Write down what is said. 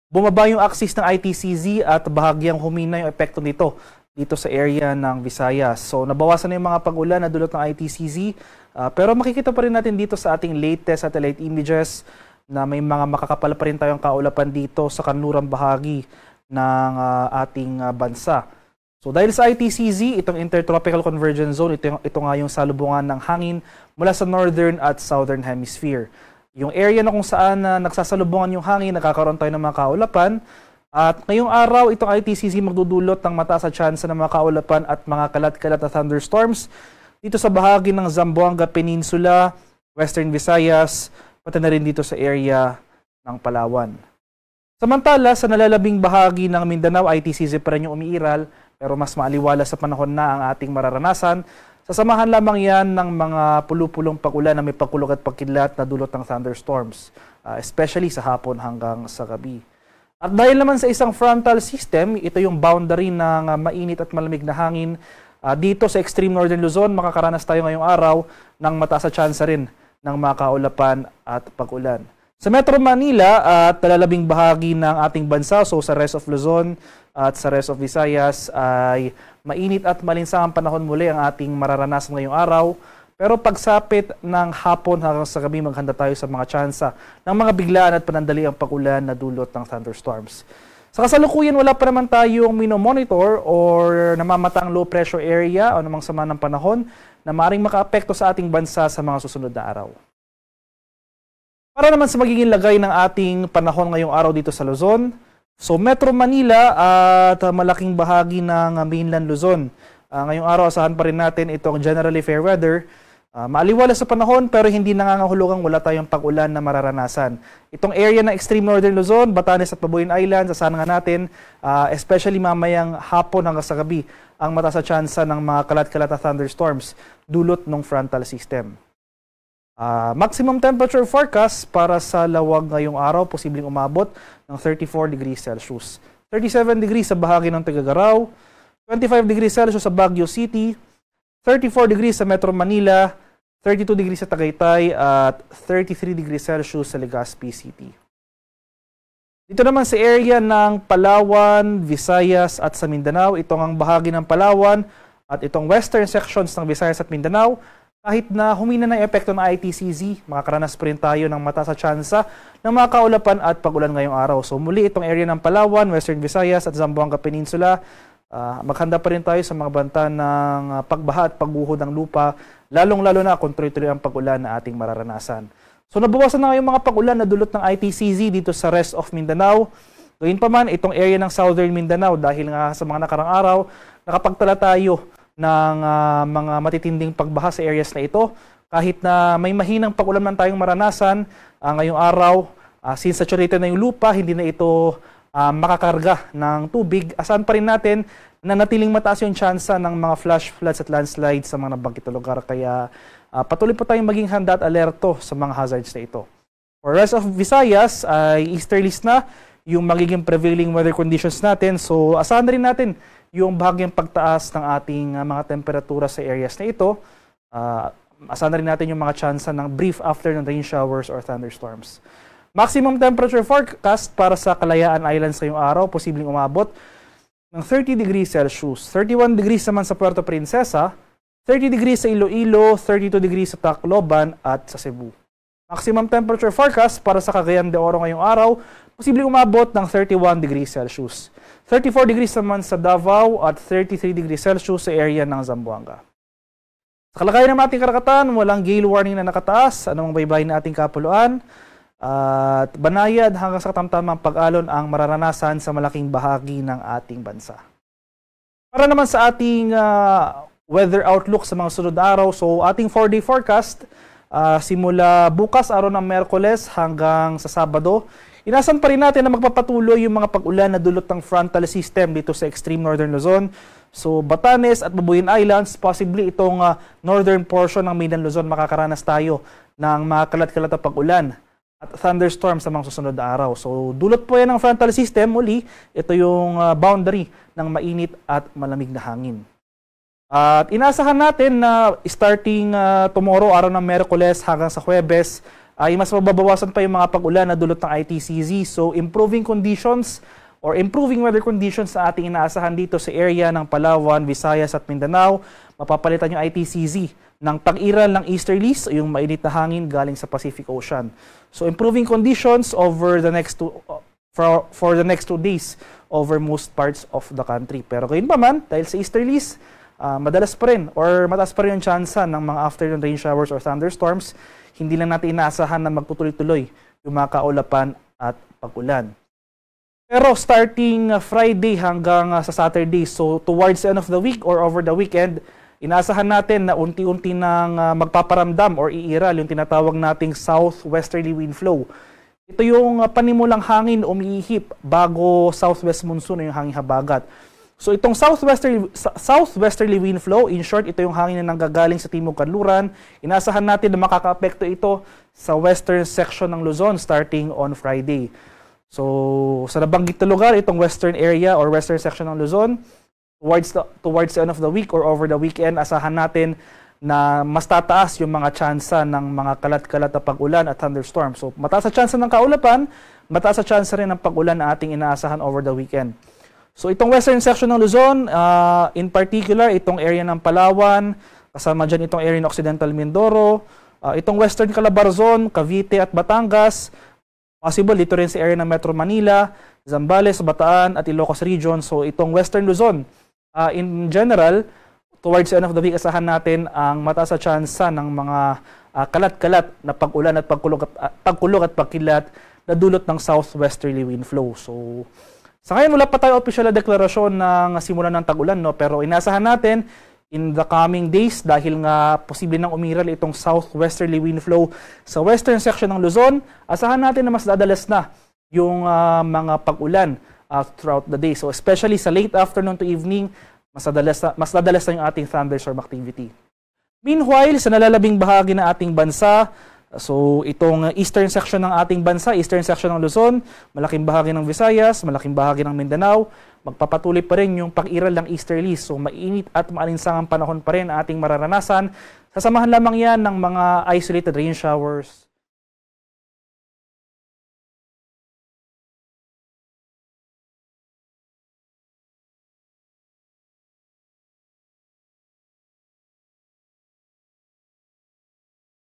bumaba yung axis ng ITCZ at bahagyang humina yung epekto nito dito sa area ng Visayas. So nabawasan na yung mga pag-ulan na dulot ng ITCZ, pero makikita pa rin natin dito sa ating latest satellite images na may mga makakapal pa rin tayong kaulapan dito sa kanlurang bahagi ng ating bansa. So dahil sa ITCZ, itong Intertropical Convergence Zone, ito nga yung salubungan ng hangin mula sa northern at southern hemisphere. Yung area na kung saan nagsasalubungan yung hangin, nakakaroon tayo ng mga kaulapan. At ngayong araw, itong ITCZ magdudulot ng mataas na tsansa ng mga kaulapan at mga kalat-kalat na thunderstorms dito sa bahagi ng Zamboanga Peninsula, Western Visayas, pati na rin dito sa area ng Palawan. Samantala, sa nalalabing bahagi ng Mindanao, ITCZ pa rin yung umiiral, pero mas maaliwala sa panahon na ang ating mararanasan. Sasamahan lamang yan ng mga pulupulong pag-ulan na may pagkulog at pagkidlat na dulot ng thunderstorms, especially sa hapon hanggang sa gabi. At dahil naman sa isang frontal system, ito yung boundary ng mainit at malamig na hangin. Dito sa extreme northern Luzon, makakaranas tayo ngayong araw ng mataas na tsansa rin ng mga kaulapan at pag-ulan. Sa Metro Manila at nalalabing bahagi ng ating bansa, so sa rest of Luzon at sa rest of Visayas, ay mainit at malinsangang panahon muli ang ating mararanasan ngayong araw. Pero pagsapit ng hapon hanggang sa gabi, maghanda tayo sa mga tsansa ng mga biglaan at panandaliang pag-ulan na dulot ng thunderstorms. Sa kasalukuyan, wala pa naman tayong minomonitor or namamataang low pressure area o namang sama ng panahon na maaaring makaapekto sa ating bansa sa mga susunod na araw. Para naman sa magiging lagay ng ating panahon ngayong araw dito sa Luzon, so Metro Manila at malaking bahagi ng mainland Luzon. Ngayong araw, asahan pa rin natin itong generally fair weather. Maaliwala sa panahon pero hindi nangangahulugang wala tayong pag-ulan na mararanasan. Itong area ng extreme northern Luzon, Batanes at Babuyan Islands, asahan nga natin, especially mamayang hapon hanggang sa gabi, ang mataas na tsansa ng mga kalat-kalat na thunderstorms dulot ng frontal system. Maximum temperature forecast para sa Lawag ngayong araw, posibleng umabot ng 34 degrees Celsius. 37 degrees sa bahagi ng Tuguegarao, 25 degrees Celsius sa Baguio City, 34 degrees sa Metro Manila, 32 degrees sa Tagaytay, at 33 degrees Celsius sa Legazpi City. Dito naman sa area ng Palawan, Visayas at sa Mindanao, itong ang bahagi ng Palawan at itong western sections ng Visayas at Mindanao, kahit na humina na yung epekto ng ITCZ, makakaranas pa rin tayo ng mataas na tsansa ng mga kaulapan at pag-ulan ngayong araw. So muli itong area ng Palawan, Western Visayas at Zamboanga Peninsula, maghanda pa rin tayo sa mga banta ng pagbaha at pagguho ng lupa, lalong-lalo na kung tuloy-tuloy ang pag-ulan na ating mararanasan. So nabawasan na yung mga pag-ulan na dulot ng ITCZ dito sa rest of Mindanao. Gayun pa man, itong area ng Southern Mindanao, dahil nga sa mga nakarang araw, nakapagtala tayo ng mga matitinding pagbaha sa areas na ito. Kahit na may mahinang pag-ulan man tayong maranasan, ngayong araw, since saturated na yung lupa, hindi na ito makakarga ng tubig, asahan pa rin natin na natiling mataas yung tsansa ng mga flash floods at landslides sa mga nabanggit na lugar. Kaya patuloy po tayong maging handa at alerto sa mga hazards na ito. For rest of Visayas, ay easterlies na yung magiging prevailing weather conditions natin. So asahan na rin natin yung bahagyang pagtaas ng ating mga temperatura sa areas na ito. Asahan na rin natin yung mga tsansa ng brief afternoon rain showers or thunderstorms. Maximum temperature forecast para sa Kalayaan Islands ngayong araw, posibleng umabot ng 30 degrees Celsius. 31 degrees naman sa Puerto Princesa, 30 degrees sa Iloilo, 32 degrees sa Tacloban at sa Cebu. Maximum temperature forecast para sa Cagayan de Oro ngayong araw, posibleng umabot ng 31 degrees Celsius. 34 degrees naman sa Davao at 33 degrees Celsius sa area ng Zamboanga. Sa kalagayan ng ating karagatan, walang gale warning na nakataas, anumang baybayin na ating kapuluan, at banayad hanggang sa katamtamang pag-alon ang mararanasan sa malaking bahagi ng ating bansa. Para naman sa ating weather outlook sa mga sunod na araw, so ating 4-day forecast, simula bukas araw ng Miyerkules hanggang sa Sabado, inasan pa rin natin na magpapatuloy yung mga pag-ulan na dulot ng frontal system dito sa extreme northern Luzon. So Batanes at Babuyan Islands, possibly itong northern portion ng mainland Luzon, makakaranas tayo ng mga kalat-kalat na pag-ulan at thunderstorms sa mga susunod na araw. So dulot po yan ng frontal system, muli, ito yung boundary ng mainit at malamig na hangin. At inasahan natin na starting tomorrow, araw ng Miyerkules hanggang sa Huwebes, ay mas mababawasan pa yung mga pag-ulan na dulot ng ITCZ. So improving conditions or improving weather conditions sa ating inaasahan dito sa area ng Palawan, Visayas at Mindanao. Mapapalitan yung ITCZ ng tag-iral ng easterlies, yung mainit na hangin galing sa Pacific Ocean. So improving conditions over the next for the next 2 days over most parts of the country. Pero ngayon pa man, dahil sa easterlies, madalas pa rin or mataas pa rin yung tsansa ng mga afternoon rain showers or thunderstorms. Hindi lang natin inaasahan na magtutuloy-tuloy yung mga kaulapan at pag-ulan. Pero starting Friday hanggang sa Saturday, so towards the end of the week or over the weekend, inaasahan natin na unti-unti nang magpaparamdam or iiral yung tinatawag nating southwesterly wind flow. Ito yung panimulang hangin umiihip bago southwest monsoon o yung hangin habagat. So itong southwesterly wind flow, in short, ito yung hangin na nanggagaling sa timog kanluran. Inaasahan natin na makaka-apekto ito sa western section ng Luzon starting on Friday. So, sa nabanggit na lugar, itong western area or western section ng Luzon, towards the end of the week or over the weekend, asahan natin na mas tataas yung mga tsansa ng mga kalat-kalat na pag-ulan at thunderstorm. So, mataas sa tsansa ng kaulapan, mataas sa tsansa rin ng pag-ulan na ating inaasahan over the weekend. So, itong western section ng Luzon, in particular, itong area ng Palawan, kasama dyan itong area ng Occidental Mindoro, itong western Calabarzon, Cavite at Batangas, possible dito rin sa area ng Metro Manila, Zambales, Bataan at Ilocos Region. So itong Western Luzon, in general, towards the end of the week, asahan natin ang mataas na tsansa ng mga kalat-kalat na pag-ulan at pagkulog at pagkilat na dulot ng southwesterly wind flow. So sa ngayon, wala pa tayo opisyal na deklarasyon ng simulan ng tag-ulan, no? Pero inasahan natin in the coming days, dahil nga posible nang umiral itong southwesterly wind flow sa western section ng Luzon, asahan natin na mas dadalas na yung mga pag-ulan throughout the day. So especially sa late afternoon to evening, mas dadalas na yung ating thunderstorm activity. Meanwhile, sa nalalabing bahagi ng ating bansa, so itong eastern section ng ating bansa, eastern section ng Luzon, malaking bahagi ng Visayas, malaking bahagi ng Mindanao, magpapatuloy pa rin yung pag-iral ng easterlies. So mainit at maalinsangang panahon pa rin ang ating mararanasan. Sasamahan lamang yan ng mga isolated rain showers,